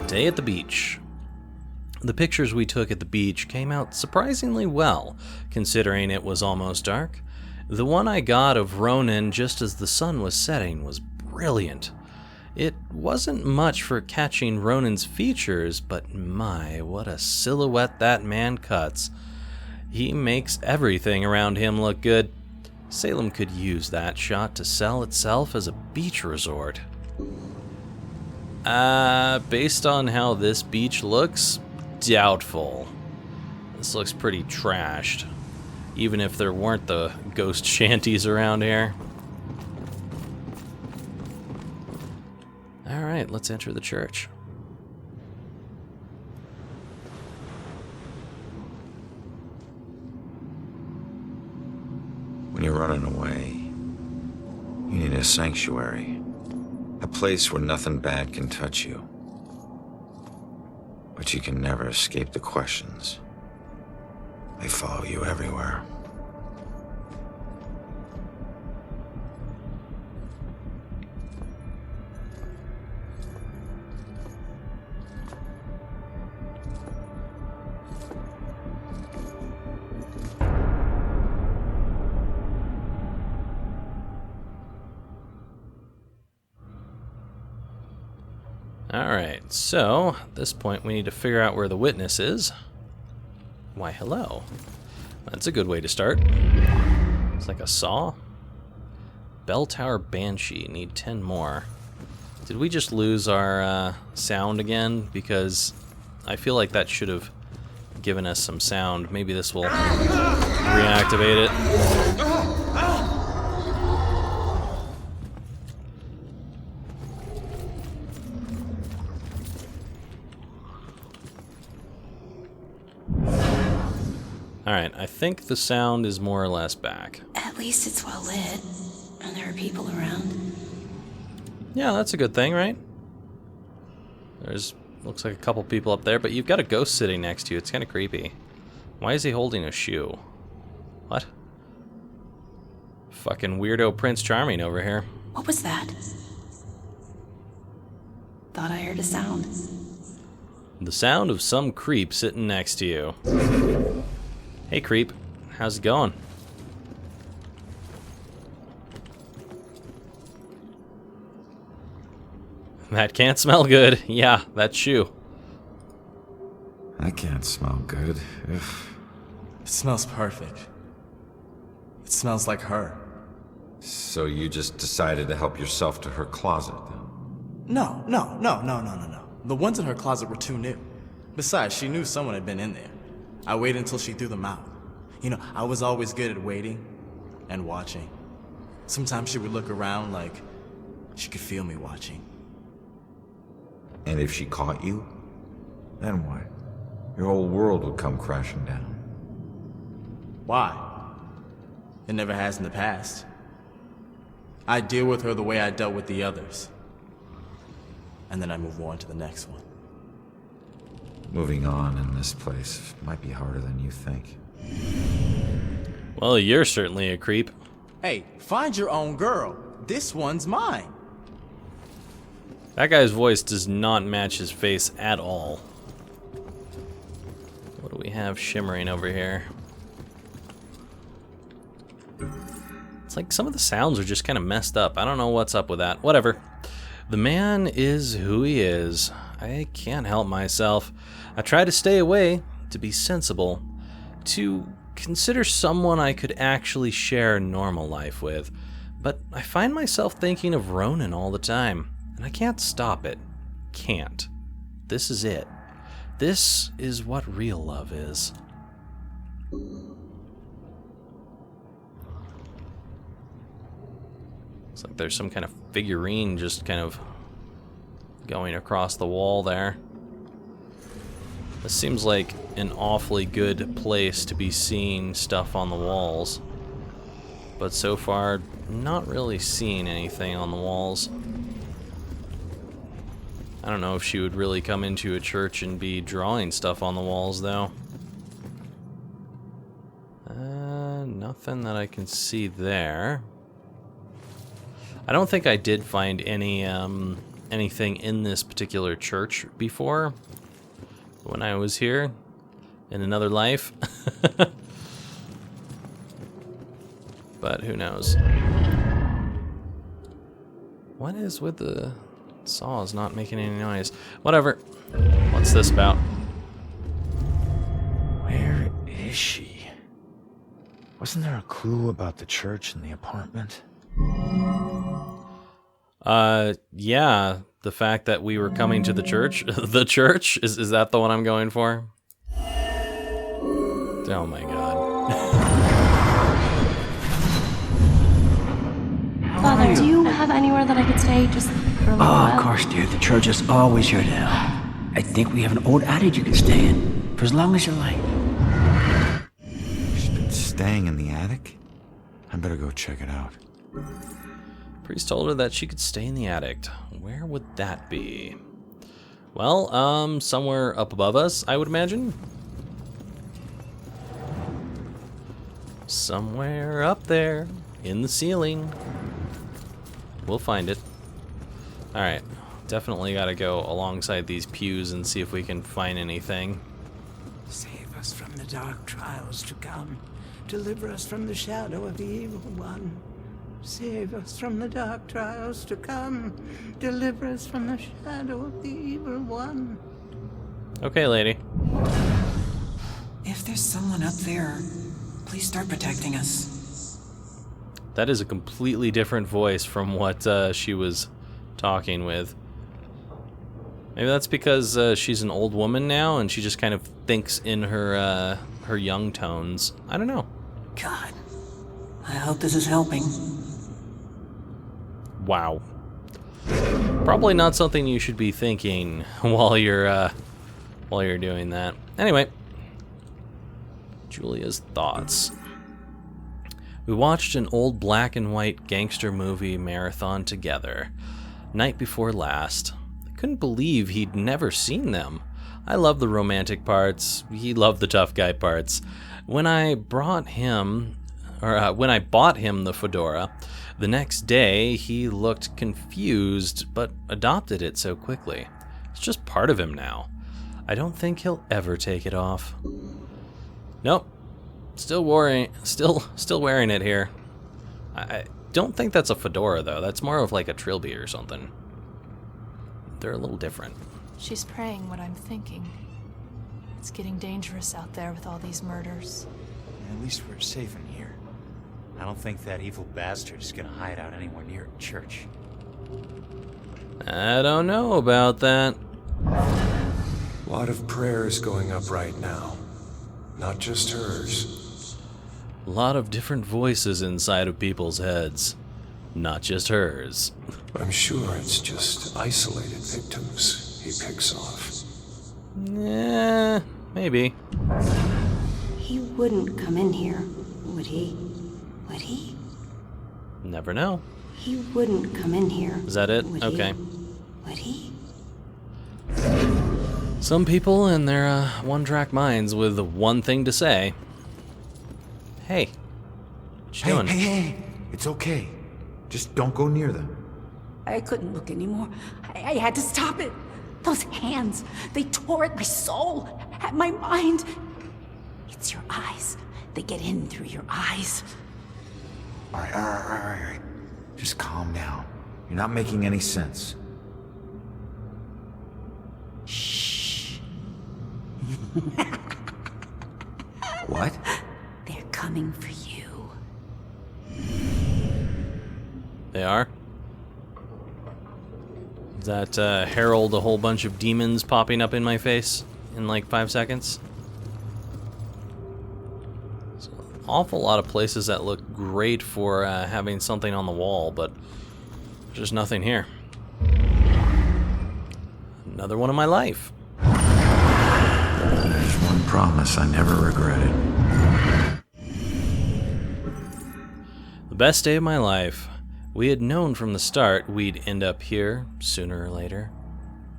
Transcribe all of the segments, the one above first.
Day at the beach. The pictures we took at the beach came out surprisingly well, considering it was almost dark. The one I got of Ronan just as the sun was setting was brilliant. It wasn't much for catching Ronan's features, but my, what a silhouette that man cuts. He makes everything around him look good. Salem could use that shot to sell itself as a beach resort. Based on how this beach looks, doubtful. This looks pretty trashed, even if there weren't the ghost shanties around here. Alright, let's enter the church. When you're running away, you need a sanctuary. A place where nothing bad can touch you. But you can never escape the questions. They follow you everywhere. Alright, so at this point we need to figure out where the witness is. Why, hello. That's a good way to start. It's like a saw. Bell Tower Banshee, need 10 more. Did we just lose our sound again? Because I feel like that should have given us some sound. Maybe this will reactivate it. Alright, I think the sound is more or less back. At least it's well lit, and there are people around. Yeah, that's a good thing, right? Looks like a couple people up there, but you've got a ghost sitting next to you. It's kind of creepy. Why is he holding a shoe? What? Fucking weirdo Prince Charming over here. What was that? Thought I heard a sound. The sound of some creep sitting next to you. Hey, creep. How's it going? That can't smell good. Yeah, that shoe. That can't smell good. Ugh. It smells perfect. It smells like her. So you just decided to help yourself to her closet, then? No. The ones in her closet were too new. Besides, she knew someone had been in there. I waited until she threw them out. You know, I was always good at waiting and watching. Sometimes she would look around like she could feel me watching. And if she caught you, then what? Your whole world would come crashing down. Why? It never has in the past. I deal with her the way I dealt with the others. And then I move on to the next one. Moving on in this place might be harder than you think. Well, you're certainly a creep. Hey, find your own girl. This one's mine. That guy's voice does not match his face at all. What do we have shimmering over here? It's like some of the sounds are just kind of messed up. I don't know what's up with that. Whatever. The man is who he is. I can't help myself. I try to stay away, to be sensible, to consider someone I could actually share a normal life with. But I find myself thinking of Ronan all the time, and I can't stop it. Can't. This is it. This is what real love is. Looks like there's some kind of figurine just kind of going across the wall there. This seems like an awfully good place to be seeing stuff on the walls. But so far, not really seeing anything on the walls. I don't know if she would really come into a church and be drawing stuff on the walls, though. Nothing that I can see there. I don't think I did find any anything in this particular church before when I was here in another life. But who knows? What is with the saws not making any noise? Whatever. What's this about? Where is she? Wasn't there a clue about the church and the apartment? Yeah. The fact that we were coming to the church. The church? Is that the one I'm going for? Oh my god. Father, do you have anywhere that I could stay just for a little while? Of course, dear. The church is always here to help. I think we have an old attic you can stay in for as long as you like. She's been staying in the attic? I better go check it out. Priest told her that she could stay in the attic. Where would that be? Well, somewhere up above us, I would imagine. Somewhere up there in the ceiling. We'll find it. Alright, definitely gotta go alongside these pews and see if we can find anything. Save us from the dark trials to come. Deliver us from the shadow of the evil one. Save us from the dark trials to come. Deliver us from the shadow of the evil one. Okay, lady. If there's someone up there, please start protecting us. That is a completely different voice from what she was talking with. Maybe that's because she's an old woman now and she just kind of thinks in her young tones. I don't know. God, I hope this is helping. Wow. Probably not something you should be thinking while you're doing that. Anyway, Julia's thoughts. We watched an old black and white gangster movie marathon together, night before last. I couldn't believe he'd never seen them. I love the romantic parts. He loved the tough guy parts. When I bought him the fedora, the next day he looked confused, but adopted it so quickly. It's just part of him now. I don't think he'll ever take it off. Nope. Still wearing it here. I don't think that's a fedora though. That's more of like a trilby or something. They're a little different. She's praying what I'm thinking. It's getting dangerous out there with all these murders. At least we're safe in here. I don't think that evil bastard is gonna hide out anywhere near a church. I don't know about that. A lot of prayers going up right now. Not just hers. A lot of different voices inside of people's heads. Not just hers. I'm sure it's just isolated victims he picks off. Yeah, maybe. He wouldn't come in here, would he? Would he? Never know. He wouldn't come in here. Is that it? Would Okay. Would he? Some people and their one-track minds with one thing to say. Hey, what you doing? Hey, it's okay. Just don't go near them. I couldn't look anymore. I had to stop it. Those hands, they tore at my soul, at my mind. It's your eyes. They get in through your eyes. All right. Just calm down. You're not making any sense. Shh. What? They're coming for you. They are? Does that herald a whole bunch of demons popping up in my face in like 5 seconds? There's an awful lot of places that look great for having something on the wall, but there's just nothing here. Another one of my life. There's one promise I never regretted. The best day of my life. We had known from the start we'd end up here sooner or later,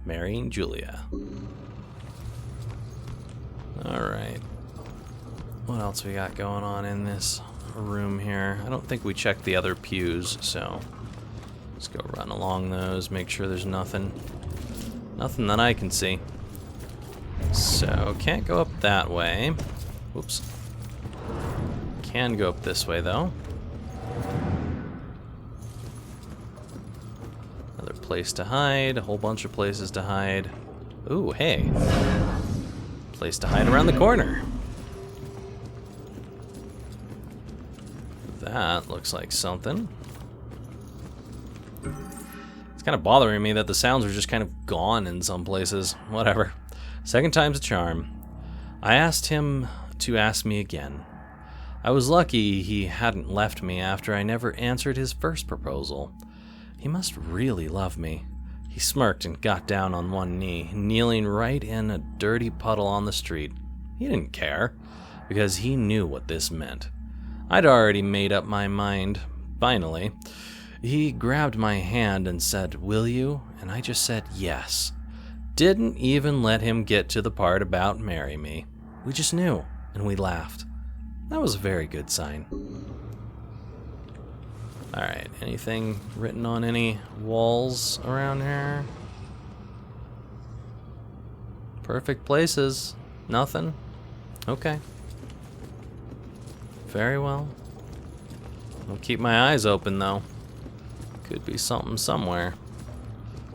marrying Julia. Alright. What else we got going on in this room here? I don't think we checked the other pews, so Let's go run along those, make sure there's nothing that I can see. So, can't go up that way. Whoops. Can go up this way, though. Another place to hide, a whole bunch of places to hide. Ooh, hey. Place to hide around the corner. That looks like something. It's kind of bothering me that the sounds are just kind of gone in some places. Whatever. Second time's a charm. I asked him to ask me again. I was lucky he hadn't left me after I never answered his first proposal. He must really love me. He smirked and got down on one knee, kneeling right in a dirty puddle on the street. He didn't care, because he knew what this meant. I'd already made up my mind. Finally, he grabbed my hand and said, "Will you?" And I just said yes. Didn't even let him get to the part about marry me. We just knew, and we laughed. That was a very good sign. Alright, anything written on any walls around here? Perfect places. Nothing? Okay. Very well. I'll keep my eyes open, though. Could be something somewhere.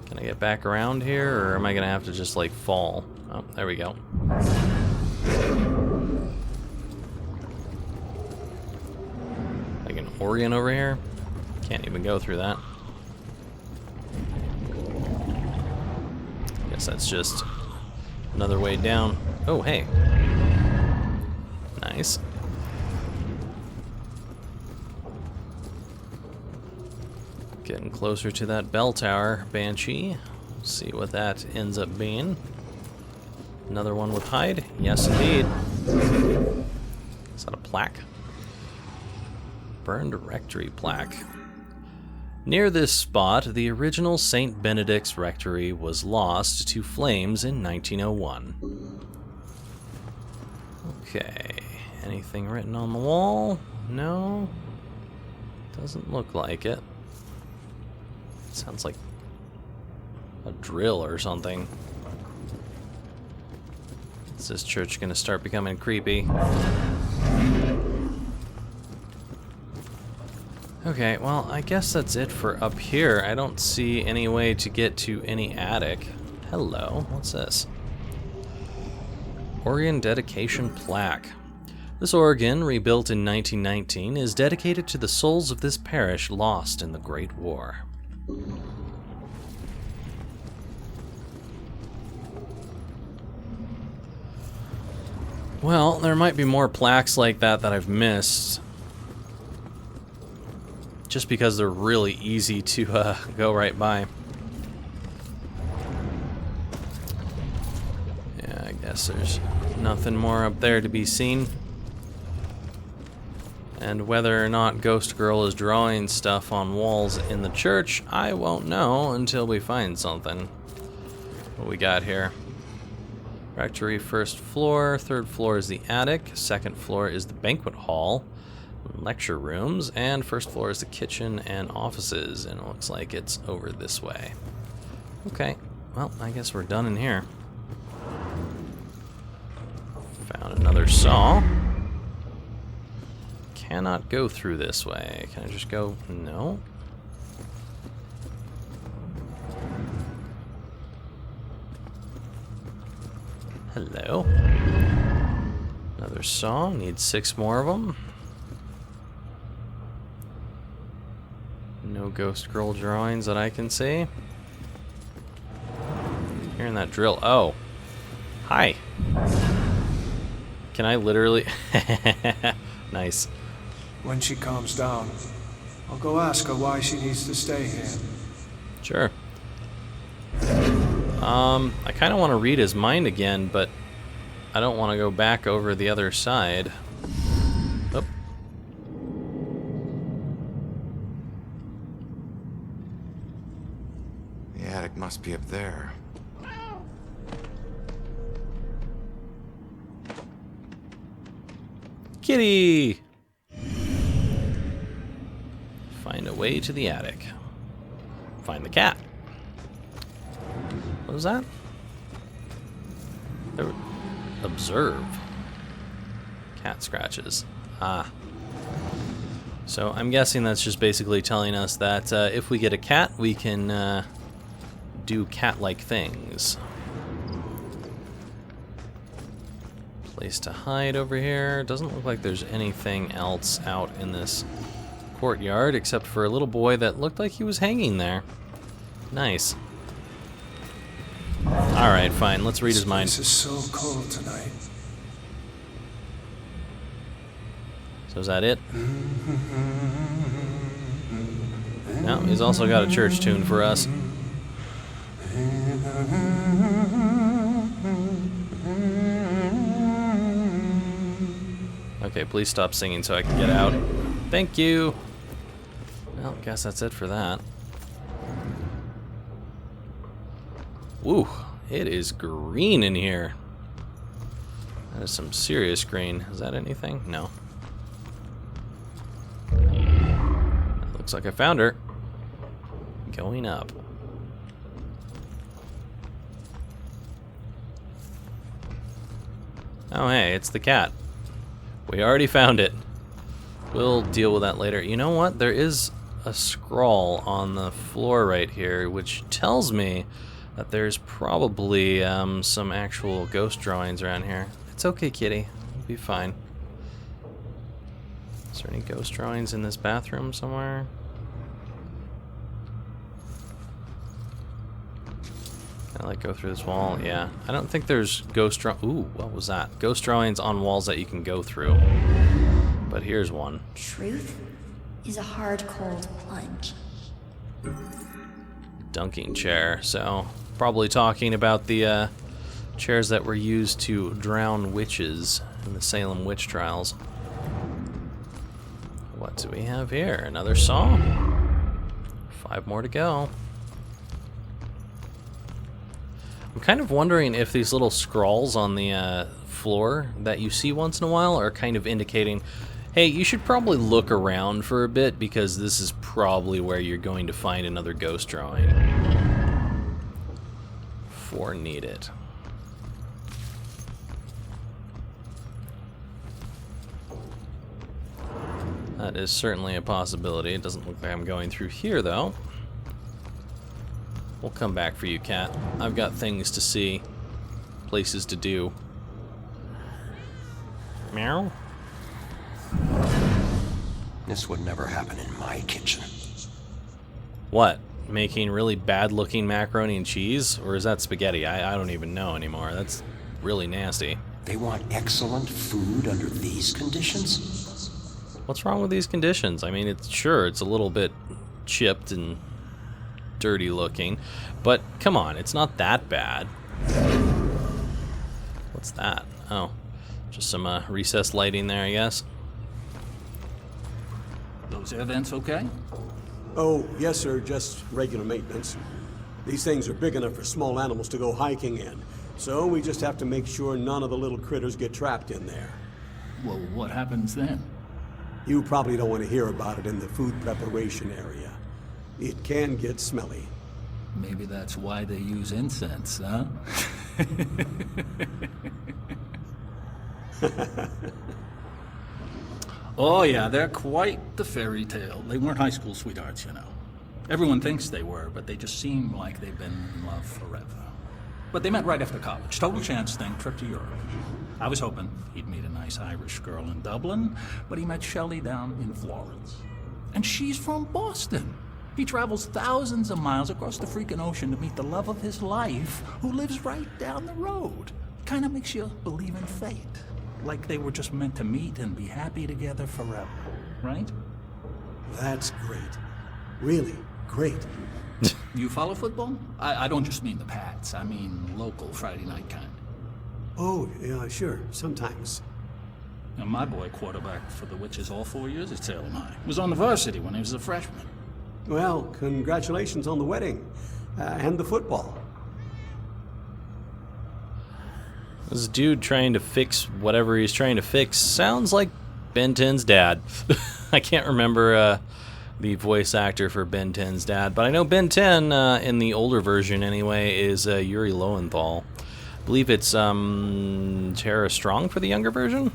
Can I get back around here, or am I gonna have to just, like, fall? Oh, there we go. Like an organ over here? Can't even go through that. Guess that's just another way down. Oh, hey. Nice. Getting closer to that bell tower, Banshee. See what that ends up being. Another one with hide? Yes, indeed. Is that a plaque? Burned rectory plaque. Near this spot, the original St. Benedict's rectory was lost to flames in 1901. Okay, anything written on the wall? No, doesn't look like it. Sounds like a drill or something. Is this church gonna start becoming creepy? Okay, well, I guess that's it for up here. I don't see any way to get to any attic. Hello, what's this? Organ dedication plaque. This organ, rebuilt in 1919, is dedicated to the souls of this parish lost in the Great War. Well, there might be more plaques like that I've missed. Just because they're really easy to go right by. Yeah, I guess there's nothing more up there to be seen. And whether or not Ghost Girl is drawing stuff on walls in the church, I won't know until we find something. What we got here? Rectory, first floor. Third floor is the attic. Second floor is the banquet hall. Lecture rooms. And first floor is the kitchen and offices. And it looks like it's over this way. Okay. Well, I guess we're done in here. Found another saw. Cannot go through this way. Can I just go? No. Hello. Another saw. Need 6 more of them. No Ghost Girl drawings that I can see. Hearing that drill. Oh. Hi. Can I literally... Nice. When she calms down, I'll go ask her why she needs to stay here. Sure. I kind of want to read his mind again, but I don't want to go back over the other side. Oh. The attic must be up there. Kitty! Find a way to the attic. find the cat. What was that? There, observe. Cat scratches. Ah. So I'm guessing that's just basically telling us that if we get a cat, we can do cat-like things. Place to hide over here. Doesn't look like there's anything else out in this courtyard except for a little boy that looked like he was hanging there. Nice. Alright, fine. Let's read his mind. This is so cold tonight. So is that it? No, he's also got a church tune for us. Okay, please stop singing so I can get out. Thank you. Well, guess that's it for that. Woo, it is green in here. That is some serious green. Is that anything? No. Looks like I found her. Going up. Oh, hey, it's the cat. We already found it. We'll deal with that later. You know what? There is a scrawl on the floor right here, which tells me that there's probably some actual ghost drawings around here. It's okay, kitty. We'll be fine. Is there any ghost drawings in this bathroom somewhere? Can I like go through this wall? Yeah. I don't think there's ghost Ooh, what was that? Ghost drawings on walls that you can go through. But here's one. Truth is a hard, cold plunge. Dunking chair. So, probably talking about the chairs that were used to drown witches in the Salem witch trials. What do we have here? Another saw? 5 more to go. I'm kind of wondering if these little scrawls on the floor that you see once in a while are kind of indicating, hey, you should probably look around for a bit because this is probably where you're going to find another ghost drawing. For need it. That is certainly a possibility. It doesn't look like I'm going through here, though. We'll come back for you, cat. I've got things to see, places to do. Meow. This would never happen in my kitchen. What? Making really bad-looking macaroni and cheese? Or is that spaghetti? I don't even know anymore. That's really nasty. They want excellent food under these conditions? What's wrong with these conditions? I mean, it's a little bit chipped and dirty looking, but come on, it's not that bad. What's that? Oh, just some recessed lighting there, I guess. Those air vents okay? Oh, yes, sir, just regular maintenance. These things are big enough for small animals to go hiking in, so we just have to make sure none of the little critters get trapped in there. Well, what happens then? You probably don't want to hear about it in the food preparation area. It can get smelly. Maybe that's why they use incense, huh? Oh yeah, they're quite the fairy tale. They weren't high school sweethearts, you know. Everyone thinks they were, but they just seem like they've been in love forever. But they met right after college. Total chance thing, trip to Europe. I was hoping he'd meet a nice Irish girl in Dublin, but he met Shelley down in Florence. And she's from Boston. He travels thousands of miles across the freaking ocean to meet the love of his life, who lives right down the road. Kind of makes you believe in fate. Like they were just meant to meet and be happy together forever, right? That's great. Really great. You follow football? I don't just mean the Pats. I mean local Friday night kind. Oh, yeah, sure. Sometimes. Now, my boy quarterbacked for the Witches all 4 years at Salem High. Was on the varsity when he was a freshman. Well, congratulations on the wedding. And the football. This dude trying to fix whatever he's trying to fix sounds like Ben 10's dad. I can't remember the voice actor for Ben 10's dad. But I know Ben 10, in the older version anyway, is Yuri Lowenthal. I believe it's Tara Strong for the younger version.